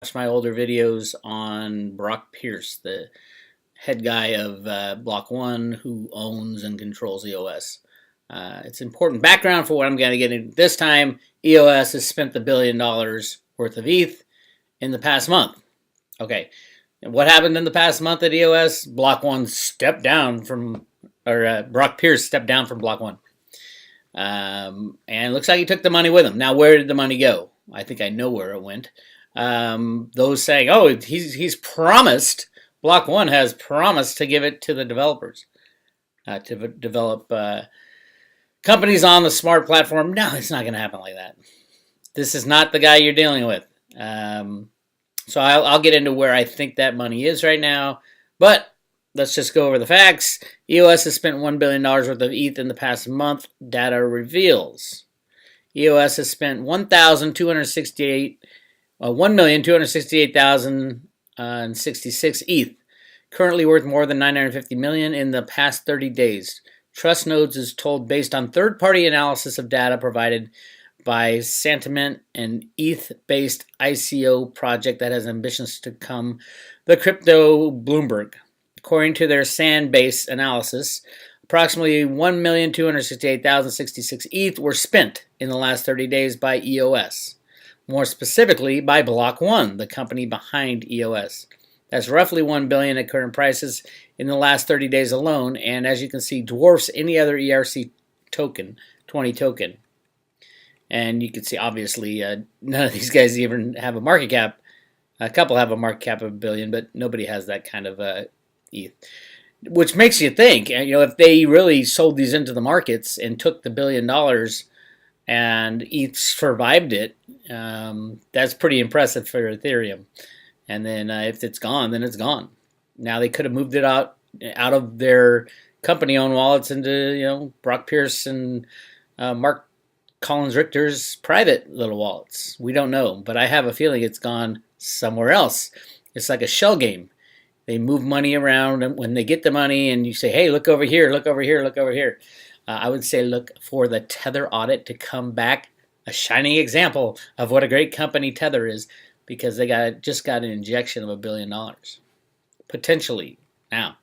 Watch my older videos on Brock Pierce, the head guy of Block One, who owns and controls EOS. It's important background for what I'm going to get into this time. EOS has spent the $1 billion worth of ETH in the past month. Okay, and what happened in the past month at EOS? Block One stepped down from, or Brock Pierce stepped down from Block One. And it looks like he took the money with him. Now, where did the money go? I think I know where it went. Those saying, oh, he's promised, Block One has promised to give it to the developers to develop companies on the smart platform. No, it's not going to happen like that. This is not the guy you're dealing with. So I'll get into where I think that money is right now, but let's just go over the facts. EOS has spent $1 billion worth of ETH in the past month, data reveals. EOS has spent 1,268,066 ETH, currently worth more than 950 million in the past 30 days. Trust Nodes is told based on third-party analysis of data provided by Sentiment, an ETH-based ICO project that has ambitions to become the crypto Bloomberg. According to their Sandbase analysis, approximately 1,268,066 ETH were spent in the last 30 days by EOS. More specifically, by Block One, the company behind EOS. That's roughly $1 billion at current prices in the last 30 days alone, and as you can see, dwarfs any other ERC token, 20 token. And you can see, obviously, none of these guys even have a market cap. A couple have a market cap of $1 billion, but nobody has that kind of ETH. Which makes you think, if they really sold these into the markets and took the $1 billion and ETH survived it, that's pretty impressive for Ethereum. And then if it's gone, then it's gone. Now they could have moved it out of their company-owned wallets into, Brock Pierce and Mark Collins Richter's private little wallets. We don't know, but I have a feeling it's gone somewhere else. It's like a shell game. They move money around, and when they get the money and you say, hey, look over here, look over here, look over here. I would say look for the Tether audit to come back, a shining example of what a great company Tether is, because they just got an injection of $1 billion. Potentially now.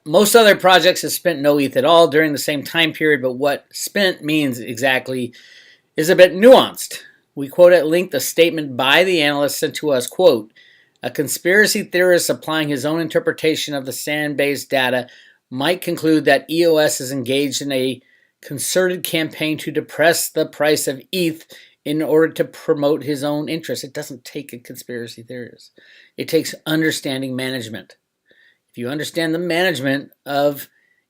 Most other projects have spent no ETH at all during the same time period, but what spent means exactly is a bit nuanced. We quote at length a statement by the analyst sent to us, quote, a conspiracy theorist applying his own interpretation of the Sandbase data might conclude that EOS is engaged in a concerted campaign to depress the price of ETH in order to promote his own interests. It doesn't take a conspiracy theorist. It takes understanding management. If you understand the management of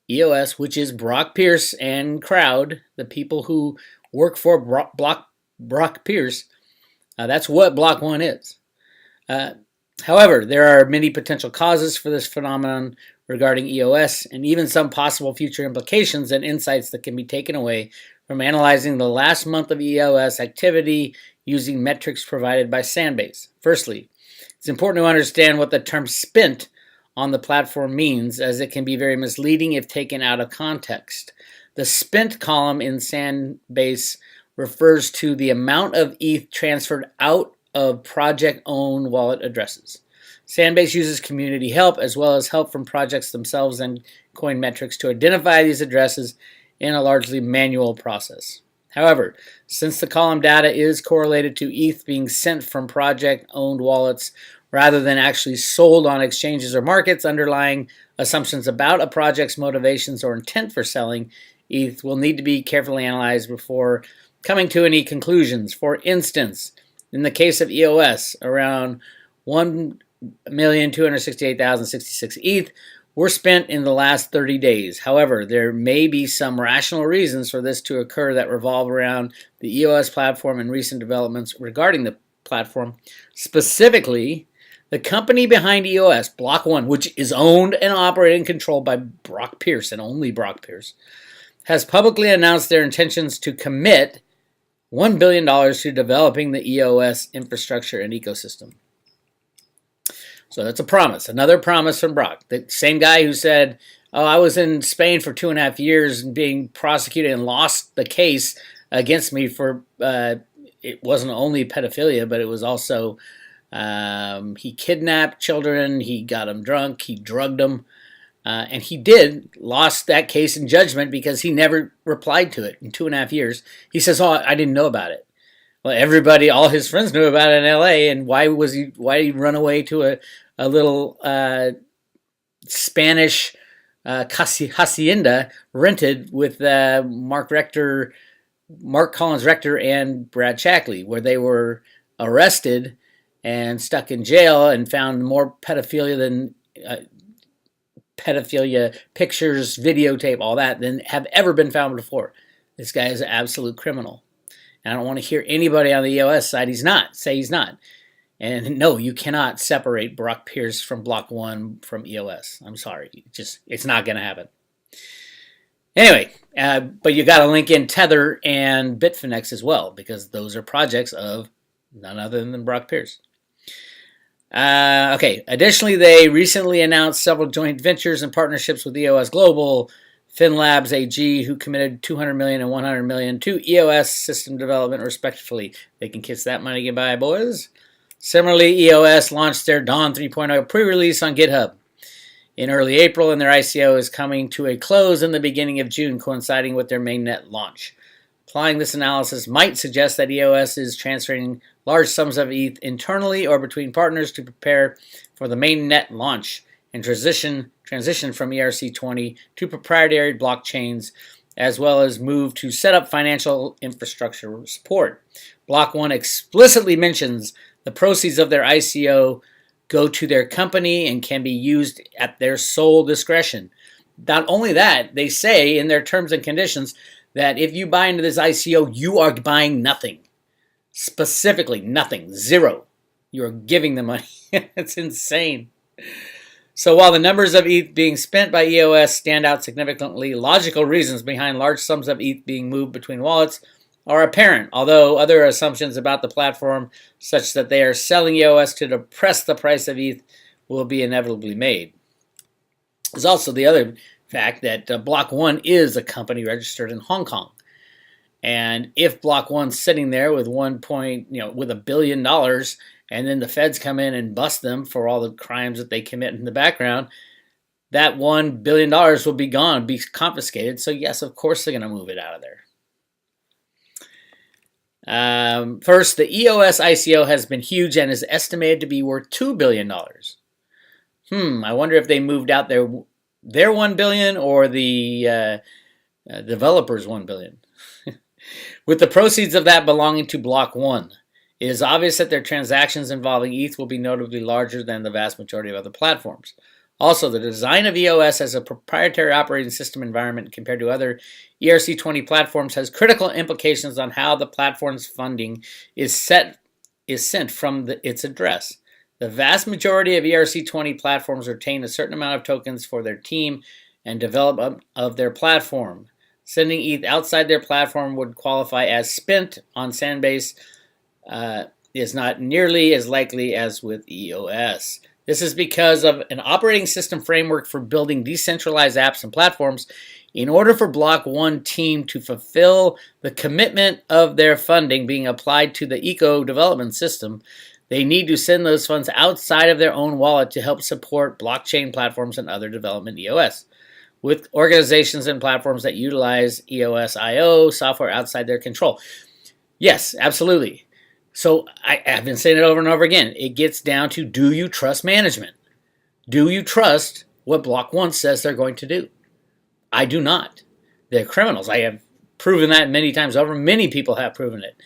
EOS, which is Brock Pierce and crowd, the people who work for Brock Pierce, that's what Block One is. However, there are many potential causes for this phenomenon regarding EOS, and even some possible future implications and insights that can be taken away from analyzing the last month of EOS activity using metrics provided by Sandbase. Firstly, it's important to understand what the term spent on the platform means, as it can be very misleading if taken out of context. The spent column in Sandbase refers to the amount of ETH transferred out of project-owned wallet addresses. Sandbase uses community help as well as help from projects themselves and coin metrics to identify these addresses in a largely manual process. However, since the column data is correlated to ETH being sent from project-owned wallets rather than actually sold on exchanges or markets, underlying assumptions about a project's motivations or intent for selling ETH will need to be carefully analyzed before coming to any conclusions. For instance, in the case of EOS, around 1,268,066 ETH were spent in the last 30 days. However, there may be some rational reasons for this to occur that revolve around the EOS platform and recent developments regarding the platform. Specifically, the company behind EOS, Block One, which is owned and operated and controlled by Brock Pierce and only Brock Pierce, has publicly announced their intentions to commit $1 billion to developing the EOS infrastructure and ecosystem. So that's a promise, another promise from Brock. The same guy who said, oh, I was in Spain for 2.5 years and being prosecuted and lost the case against me for it wasn't only pedophilia, but it was also he kidnapped children, he got them drunk, he drugged them, and he lost that case in judgment because he never replied to it in 2.5 years. He says, "Oh, I didn't know about it." Well, everybody, all his friends knew about it in L.A. And why did he run away to a little Spanish hacienda rented with Mark Collins Rector and Brad Shackley, where they were arrested and stuck in jail and found more pedophilia pictures, videotape, all that, than have ever been found before. This guy is an absolute criminal. And I don't want to hear anybody on the EOS side say he's not. And no, you cannot separate Brock Pierce from Block 1 from EOS. I'm sorry. It's not going to happen. Anyway, but you got to link in Tether and Bitfinex as well, because those are projects of none other than Brock Pierce. Okay. Additionally, they recently announced several joint ventures and partnerships with EOS Global, FinLabs AG, who committed $200 million and $100 million to EOS system development, respectively. They can kiss that money goodbye, boys. Similarly, EOS launched their Dawn 3.0 pre-release on GitHub in early April, and their ICO is coming to a close in the beginning of June, coinciding with their mainnet launch. Applying this analysis might suggest that EOS is transferring large sums of ETH internally or between partners to prepare for the mainnet launch and transition from ERC-20 to proprietary blockchains, as well as move to set up financial infrastructure support. Block 1 explicitly mentions the proceeds of their ICO go to their company and can be used at their sole discretion. Not only that, they say in their terms and conditions that if you buy into this ICO, you are buying nothing. Specifically, nothing. Zero. You are giving the money. It's insane. So while the numbers of ETH being spent by EOS stand out significantly, logical reasons behind large sums of ETH being moved between wallets are apparent, although other assumptions about the platform, such that they are selling EOS to depress the price of ETH, will be inevitably made. There's also the other fact that Block 1 is a company registered in Hong Kong. And if Block 1's sitting there with with $1 billion, and then the feds come in and bust them for all the crimes that they commit in the background, that $1 billion will be gone, be confiscated. So yes, of course they're going to move it out of there. First, the EOS ICO has been huge and is estimated to be worth $2 billion. I wonder if they moved out their $1 billion or the developers' $1 billion. With the proceeds of that belonging to Block 1, it is obvious that their transactions involving ETH will be notably larger than the vast majority of other platforms. Also, the design of EOS as a proprietary operating system environment compared to other ERC-20 platforms has critical implications on how the platform's funding is sent from its address. The vast majority of ERC-20 platforms retain a certain amount of tokens for their team and development of their platform. Sending ETH outside their platform would qualify as spent on Sandbase is not nearly as likely as with EOS. This is because of an operating system framework for building decentralized apps and platforms. In order for Block 1 team to fulfill the commitment of their funding being applied to the eco development system, they need to send those funds outside of their own wallet to help support blockchain platforms and other development EOS. With organizations and platforms that utilize EOS IO software outside their control. Yes, absolutely. So I've been saying it over and over again. It gets down to, do you trust management? Do you trust what Block 1 says they're going to do? I do not. They're criminals. I have proven that many times over. Many people have proven it.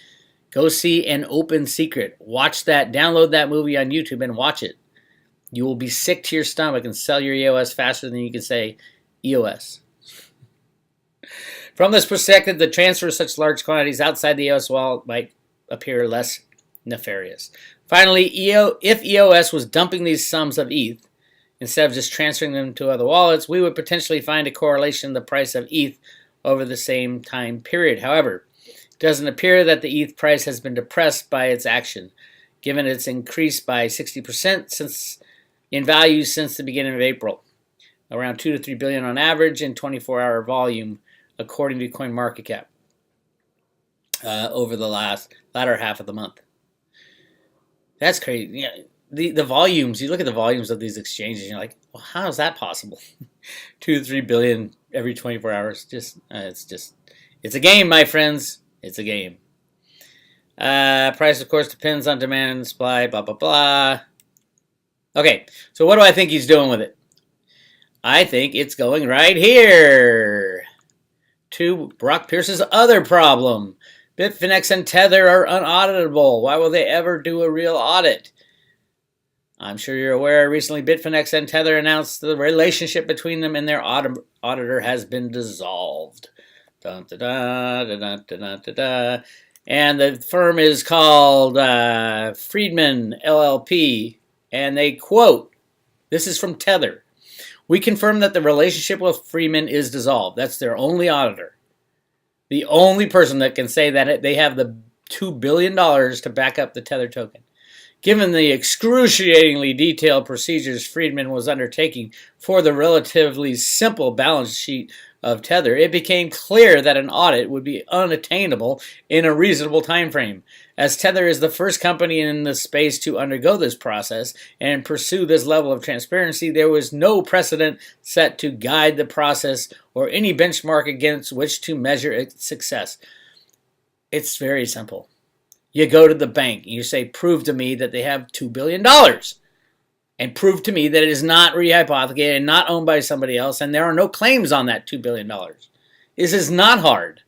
Go see An Open Secret. Watch that. Download that movie on YouTube and watch it. You will be sick to your stomach and sell your EOS faster than you can say EOS. From this perspective, the transfer of such large quantities outside the EOS wallet might appear less nefarious. Finally, if EOS was dumping these sums of ETH, instead of just transferring them to other wallets, we would potentially find a correlation in the price of ETH over the same time period. However, it doesn't appear that the ETH price has been depressed by its action, given its increase by 60% in value since the beginning of April, around 2 to 3 billion on average in 24-hour volume, according to CoinMarketCap. Over the latter half of the month. That's crazy. Yeah, the volumes, you look at the volumes of these exchanges, and you're like, well, how is that possible? 2 to 3 billion every 24 hours. It's a game, my friends. It's a game. Price, of course, depends on demand and supply, blah, blah, blah. Okay, so what do I think he's doing with it? I think it's going right here to Brock Pierce's other problem. Bitfinex and Tether are unauditable. Why will they ever do a real audit? I'm sure you're aware, recently Bitfinex and Tether announced the relationship between them and their auditor has been dissolved. Dun, da, da, da, da, da, da, da. And the firm is called Friedman LLP. And they quote, this is from Tether. We confirm that the relationship with Friedman is dissolved. That's their only auditor. The only person that can say that they have the $2 billion to back up the Tether token. Given the excruciatingly detailed procedures Friedman was undertaking for the relatively simple balance sheet of Tether, it became clear that an audit would be unattainable in a reasonable time frame. As Tether is the first company in the space to undergo this process and pursue this level of transparency, there was no precedent set to guide the process or any benchmark against which to measure its success. It's very simple. You go to the bank and you say, prove to me that they have $2 billion. And prove to me that it is not rehypothecated and not owned by somebody else, and there are no claims on that $2 billion. This is not hard.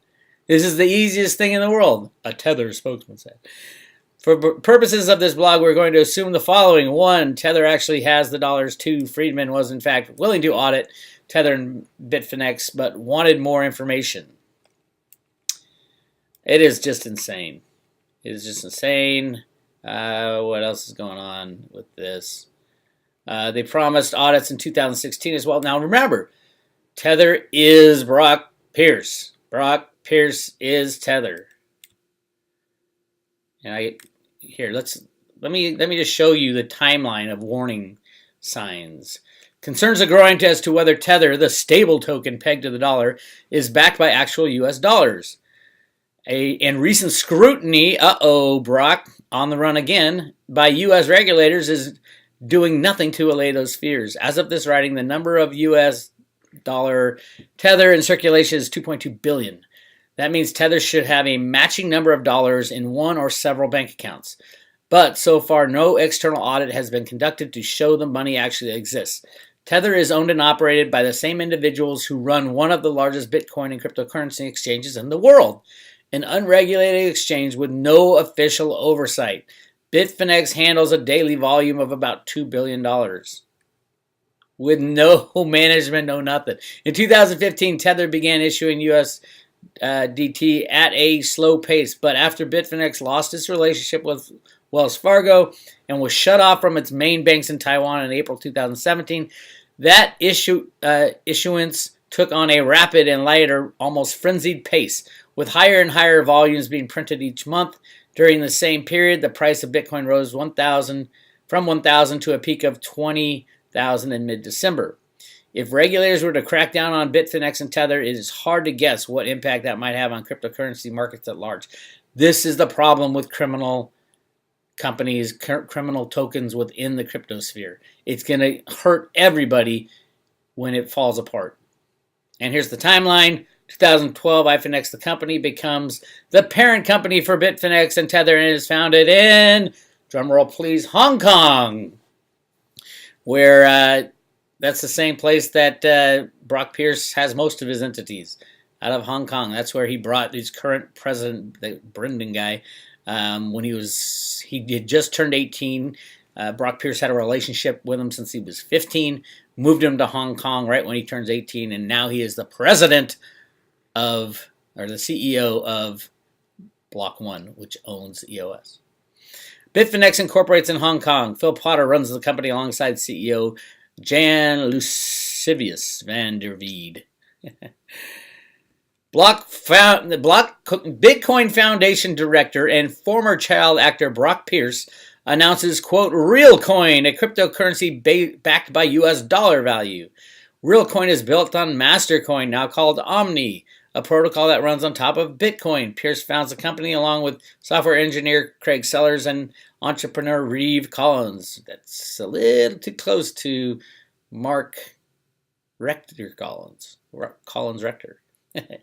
This is the easiest thing in the world, a Tether spokesman said. For purposes of this blog, we're going to assume the following. 1, Tether actually has the dollars. 2, Friedman was in fact willing to audit Tether and Bitfinex, but wanted more information. It is just insane. It is just insane. What else is going on with this? They promised audits in 2016 as well. Now remember, Tether is Brock Pierce. Brock Pierce is Tether. And let me just show you the timeline of warning signs. Concerns are growing as to whether Tether, the stable token pegged to the dollar, is backed by actual U.S. dollars. And recent scrutiny, Brock, on the run again, by U.S. regulators is doing nothing to allay those fears. As of this writing, the number of U.S. dollar Tether in circulation is 2.2 billion. That means Tether should have a matching number of dollars in one or several bank accounts. But so far, no external audit has been conducted to show the money actually exists. Tether is owned and operated by the same individuals who run one of the largest Bitcoin and cryptocurrency exchanges in the world, an unregulated exchange with no official oversight. Bitfinex handles a daily volume of about $2 billion. With no management, no nothing. In 2015, Tether began issuing USDT at a slow pace, but after Bitfinex lost its relationship with Wells Fargo and was shut off from its main banks in Taiwan in April 2017, that issuance took on a rapid and lighter, almost frenzied pace, with higher and higher volumes being printed each month. During the same period, the price of Bitcoin rose from 1,000 to a peak of 20,000 in mid-December. If regulators were to crack down on Bitfinex and Tether, it is hard to guess what impact that might have on cryptocurrency markets at large. This is the problem with criminal companies, criminal tokens within the cryptosphere. It's going to hurt everybody when it falls apart. And here's the timeline. 2012, Bitfinex, the company, becomes the parent company for Bitfinex and Tether and is founded in, drumroll please, Hong Kong, where that's the same place that Brock Pierce has most of his entities, out of Hong Kong. That's where he brought his current president, the Brendan guy, when he had just turned 18. Brock Pierce had a relationship with him since he was 15, moved him to Hong Kong right when he turns 18, and now he is the president the CEO of Block One, which owns EOS. Bitfinex incorporates in Hong Kong. Phil Potter runs the company alongside CEO Jan Lucivius van der Veed. Bitcoin Foundation director and former child actor Brock Pierce announces, quote, Realcoin, a cryptocurrency backed by U.S. dollar value. Realcoin is built on Mastercoin, now called Omni, a protocol that runs on top of Bitcoin. Pierce founds the company along with software engineer Craig Sellers and entrepreneur Reeve Collins. That's a little too close to Mark Rector Collins. Collins Rector.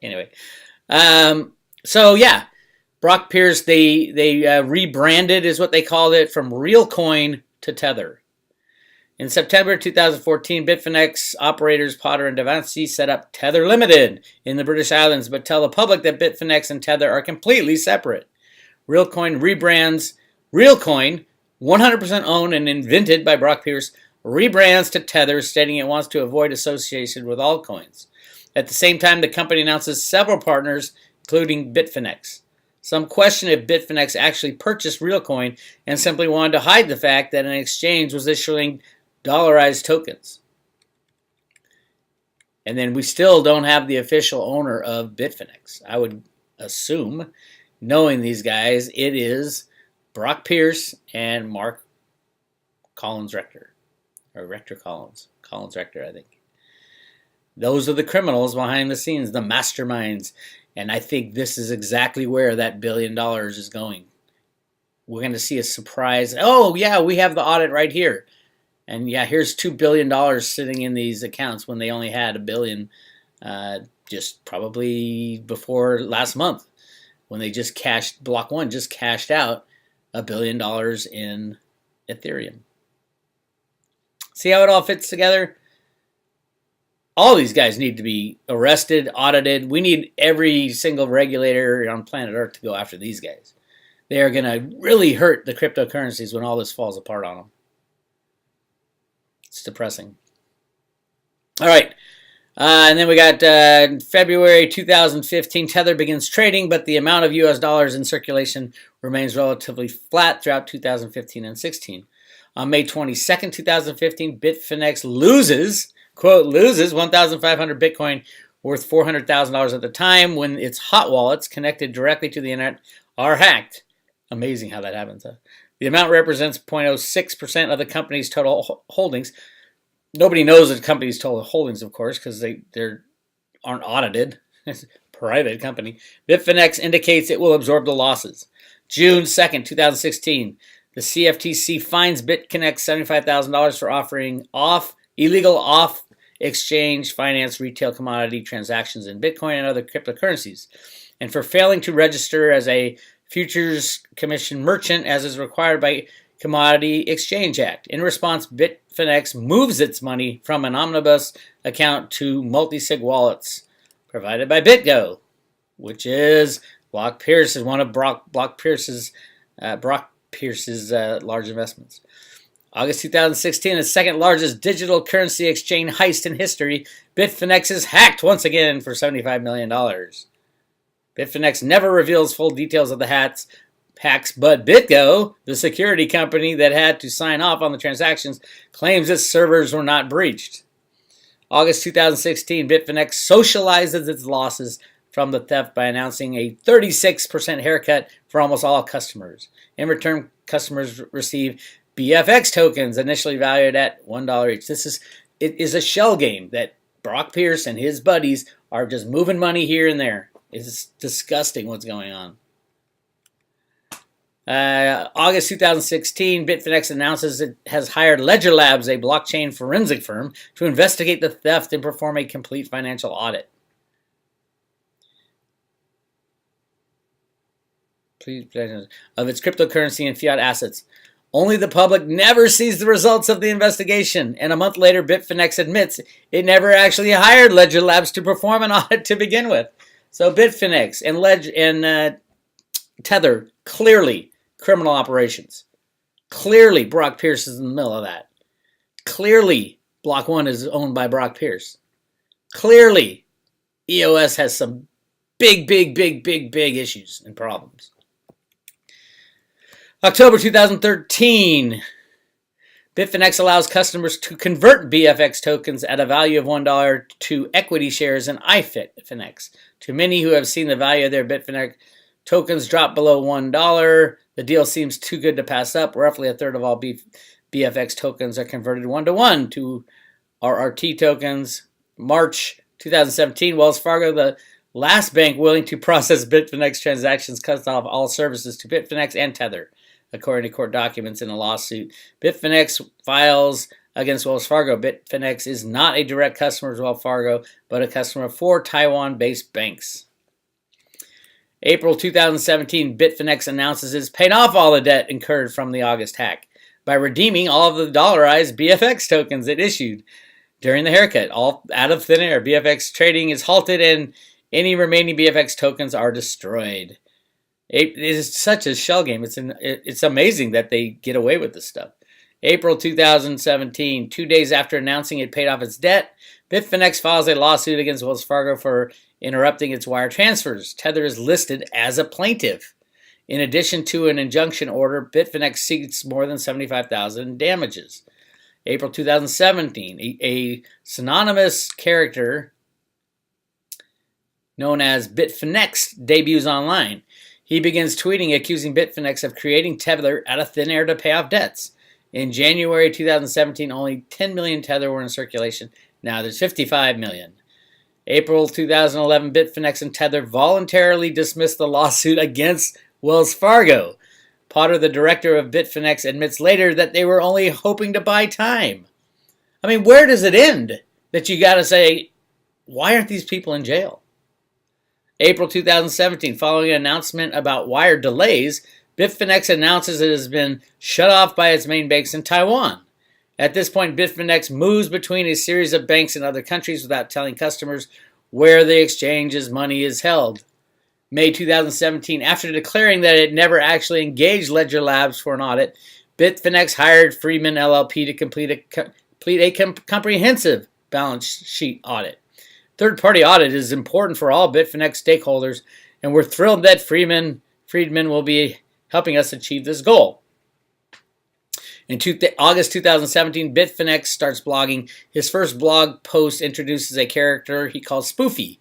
Anyway. So yeah, Brock Pierce, they rebranded is what they called it from Realcoin to Tether. In September 2014, Bitfinex operators Potter and Devancy set up Tether Limited in the British Islands, but tell the public that Bitfinex and Tether are completely separate. Realcoin rebrands Realcoin, 100% owned and invented by Brock Pierce, rebrands to Tether, stating it wants to avoid association with altcoins. At the same time, the company announces several partners, including Bitfinex. Some question if Bitfinex actually purchased Realcoin and simply wanted to hide the fact that an exchange was issuing dollarized tokens. And then we still don't have the official owner of Bitfinex. I would assume, knowing these guys, it is Brock Pierce and Mark Collins Rector. Or Rector Collins. Collins Rector, I think. Those are the criminals behind the scenes, the masterminds. And I think this is exactly where that $1 billion is going. We're going to see a surprise. Oh, yeah, we have the audit right here. And yeah, here's $2 billion sitting in these accounts when they only had $1 billion just probably before last month when they just cashed, Block 1 just cashed out $1 billion in Ethereum. See how it all fits together? All these guys need to be arrested, audited. We need every single regulator on planet Earth to go after these guys. They are going to really hurt the cryptocurrencies when all this falls apart on them. It's depressing. All right. And then we got February 2015. Tether begins trading, but the amount of US dollars in circulation remains relatively flat throughout 2015 and 16. On May 22nd, 2015, Bitfinex loses, quote, loses 1,500 Bitcoin worth $400,000 at the time when its hot wallets connected directly to the internet are hacked. Amazing how that happens, huh? The amount represents 0.06% of the company's total holdings. Nobody knows the company's total holdings, of course, because they aren't audited. It's a private company. Bitfinex indicates it will absorb the losses. June 2nd, 2016, the CFTC fines Bitfinex $75,000 for offering illegal off-exchange finance retail commodity transactions in Bitcoin and other cryptocurrencies, and for failing to register as a Futures Commission merchant as is required by Commodity Exchange Act. In response, Bitfinex moves its money from an omnibus account to multi-sig wallets provided by BitGo, which is Brock Pierce, is one of Brock Pierce's large investments. August 2016, the second largest digital currency exchange heist in history, Bitfinex is hacked once again for $75 million. Bitfinex never reveals full details of the hacks, but BitGo, the security company that had to sign off on the transactions, claims its servers were not breached. August 2016, Bitfinex socializes its losses from the theft by announcing a 36% haircut for almost all customers. In return, customers receive BFX tokens initially valued at $1 each. It is a shell game that Brock Pierce and his buddies are just moving money here and there. It's disgusting what's going on. August 2016, Bitfinex announces it has hired Ledger Labs, a blockchain forensic firm, to investigate the theft and perform a complete financial audit. Of its cryptocurrency and fiat assets. Only the public never sees the results of the investigation, and a month later, Bitfinex admits it never actually hired Ledger Labs to perform an audit to begin with. So Bitfinex and Tether, clearly criminal operations. Clearly Brock Pierce is in the middle of that. Clearly Block 1 is owned by Brock Pierce. Clearly EOS has some big issues and problems. October 2013, Bitfinex allows customers to convert BFX tokens at a value of $1 to equity shares in iFinex. To many who have seen the value of their Bitfinex tokens drop below $1, the deal seems too good to pass up. Roughly a third of all BFX tokens are converted 1-to-1 to RRT tokens. March 2017, Wells Fargo, the Last bank willing to process Bitfinex transactions cuts off all services to Bitfinex and Tether, according to court documents in a lawsuit. Bitfinex files against Wells Fargo. Bitfinex is not a direct customer of Wells Fargo, but a customer of 4 Taiwan-based banks. April 2017, Bitfinex announces it's paid off all the debt incurred from the August hack by redeeming all of the dollarized BFX tokens it issued during the haircut. All out of thin air, BFX trading is halted and any remaining BFX tokens are destroyed. It is such a shell game. It's amazing that they get away with this stuff. April 2017, 2 days after announcing it paid off its debt, Bitfinex files a lawsuit against Wells Fargo for interrupting its wire transfers. Tether is listed as a plaintiff. In addition to an injunction order, Bitfinex seeks more than $75,000 in damages. April 2017, a synonymous character known as Bitfinex debuts online. He begins tweeting accusing Bitfinex of creating Tether out of thin air to pay off debts. In January 2017, only 10 million Tether were in circulation. Now there's 55 million. April 2011, Bitfinex and Tether voluntarily dismissed the lawsuit against Wells Fargo. Potter, the director of Bitfinex, admits later that they were only hoping to buy time. I mean, where does it end? That you got to say, why aren't these people in jail? April 2017, following an announcement about Weir delays, Bitfinex announces it has been shut off by its main banks in Taiwan. At this point, Bitfinex moves between a series of banks in other countries without telling customers where the exchange's money is held. May 2017, after declaring that it never actually engaged Ledger Labs for an audit, Bitfinex hired Freeman LLP to complete a comprehensive balance sheet audit. Third-party audit is important for all Bitfinex stakeholders, and we're thrilled that Friedman will be helping us achieve this goal. In August 2017, Bitfinex starts blogging. His first blog post introduces a character he calls Spoofy.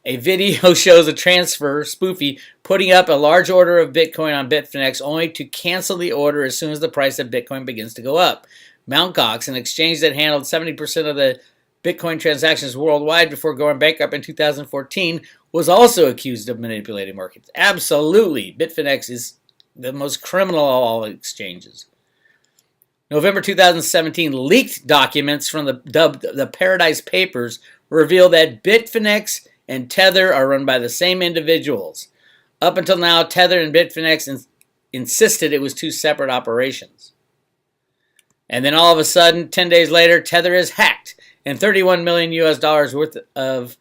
A video shows a transfer, Spoofy, putting up a large order of Bitcoin on Bitfinex only to cancel the order as soon as the price of Bitcoin begins to go up. Mt. Gox, an exchange that handled 70% of the Bitcoin transactions worldwide before going bankrupt in 2014, was also accused of manipulating markets. Absolutely. Bitfinex is the most criminal of all exchanges. November 2017, leaked documents from the Paradise Papers reveal that Bitfinex and Tether are run by the same individuals. Up until now, Tether and Bitfinex insisted it was two separate operations. And then all of a sudden, 10 days later, Tether is hacked, and 31 million US dollars worth of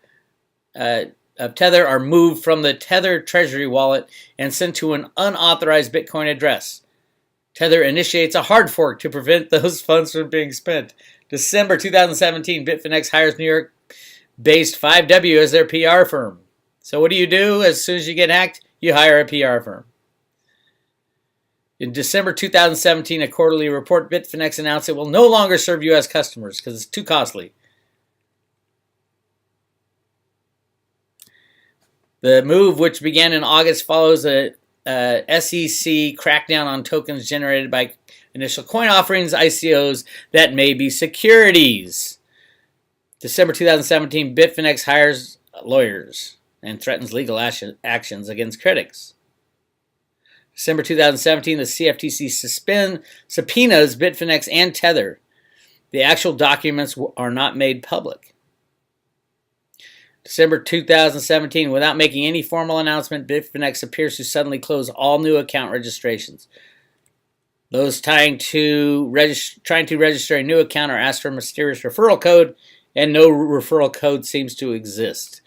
Tether are moved from the Tether Treasury wallet and sent to an unauthorized Bitcoin address. Tether initiates a hard fork to prevent those funds from being spent. December 2017, Bitfinex hires New York-based 5W as their PR firm. So what do? As soon as you get hacked, you hire a PR firm. In December 2017, a quarterly report, Bitfinex announced it will no longer serve U.S. customers because it's too costly. The move, which began in August, follows a SEC crackdown on tokens generated by initial coin offerings, ICOs, that may be securities. December 2017, Bitfinex hires lawyers and threatens legal actions against critics. December 2017, the CFTC subpoenas Bitfinex and Tether. The actual documents are not made public. December 2017, without making any formal announcement, Bitfinex appears to suddenly close all new account registrations. Those trying to register a new account are asked for a mysterious referral code, and no referral code seems to exist.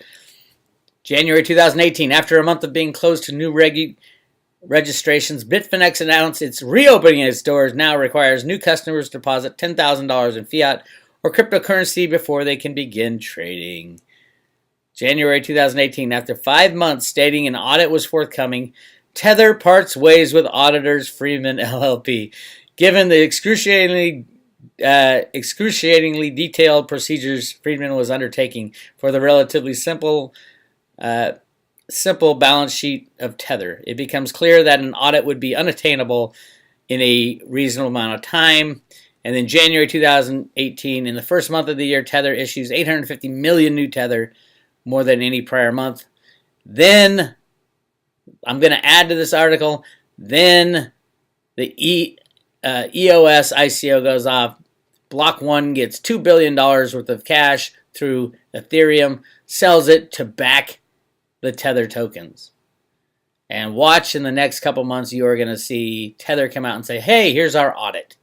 January 2018, after a month of being closed to new registrations, Bitfinex announced it's reopening its doors. Now requires new customers to deposit $10,000 in fiat or cryptocurrency before they can begin trading. January 2018, after 5 months stating an audit was forthcoming, Tether parts ways with auditors Freeman LLP. Given the excruciatingly detailed procedures Freeman was undertaking for the relatively simple balance sheet of Tether, it becomes clear that an audit would be unattainable in a reasonable amount of time. And then January 2018, in the first month of the year, Tether issues 850 million new Tether, more than any prior month. Then, I'm going to add to this article, then the EOS ICO goes off. Block 1 gets $2 billion worth of cash through Ethereum, sells it to back the Tether tokens. And watch in the next couple months, you are going to see Tether come out and say, hey, here's our audit.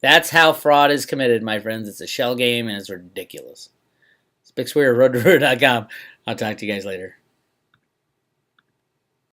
That's how fraud is committed, my friends. It's a shell game and it's ridiculous. It's BigSwear, roadtoroot.com. I'll talk to you guys later.